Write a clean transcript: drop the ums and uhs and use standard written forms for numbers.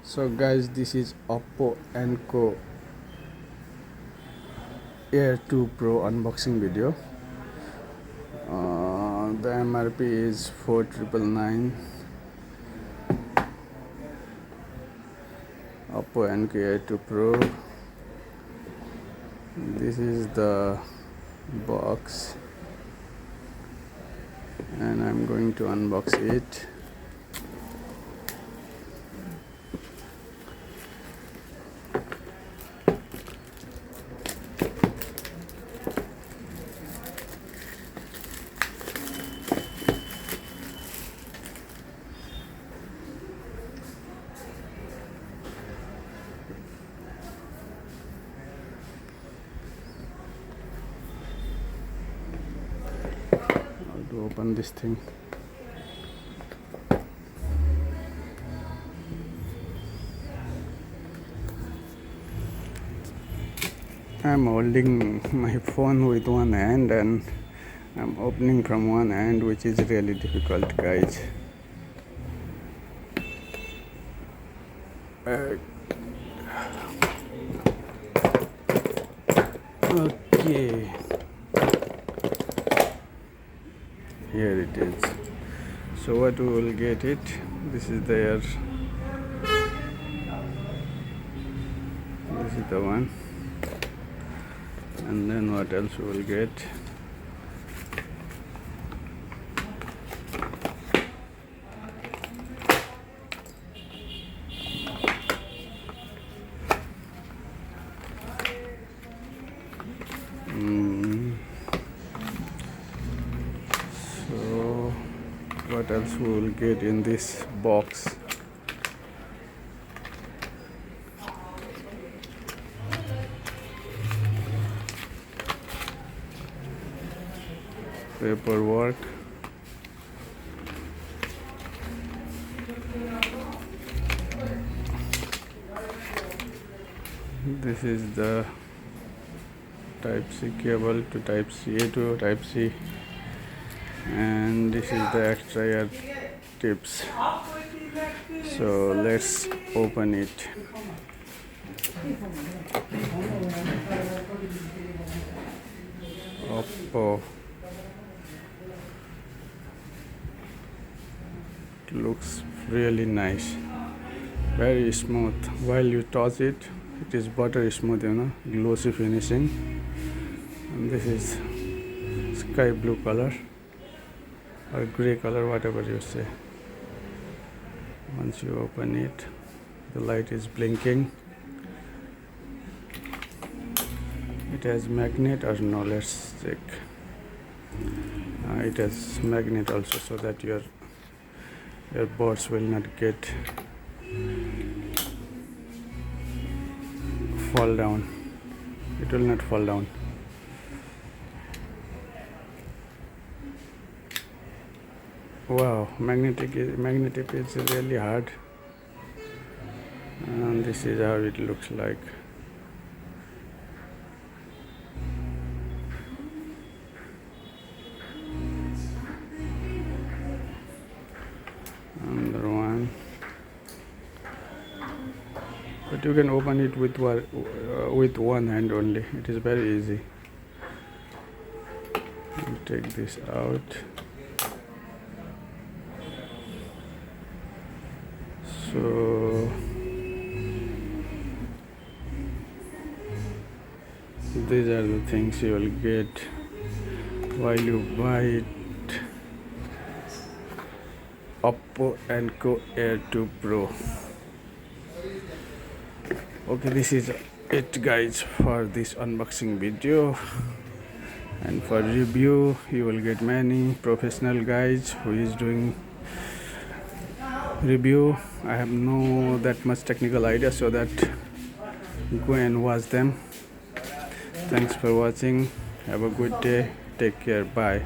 So guys, this is Oppo Enco Air 2 Pro unboxing video. The MRP is 4999. Oppo Enco Air 2 Pro. This is the box and I'm going to unbox it. To open this thing. I'm holding my phone with one hand and I'm opening from one hand, which is really difficult, guys. Okay, here it is. So what we will get it, this is there, this is the one, and then what else we will get. So what else we will get in this box? Paperwork, this is the type C cable to type C to type C, and this is the extra ear tips. So let's open it. Oppo. It looks really nice, very smooth. While you touch it, it is butter smooth, glossy finishing. And this is sky blue color or gray color, whatever you say. Once you open it, the light is blinking. It has magnet or no, let's check. It has magnet also, so that your buds will not get fall down. It will not fall down. Wow, magnetic is really hard. And this is how it looks like. Another one, but you can open it with one hand only. It is very easy. You take this out. So these are the things you will get while you buy it. Oppo Enco Air 2 Pro. Okay, this is it, guys, for this unboxing video. And for review, you will get many professional guys who is doing review. I have no that much technical idea, so that go and watch them. Thanks for watching. Have a good day. Take care. Bye.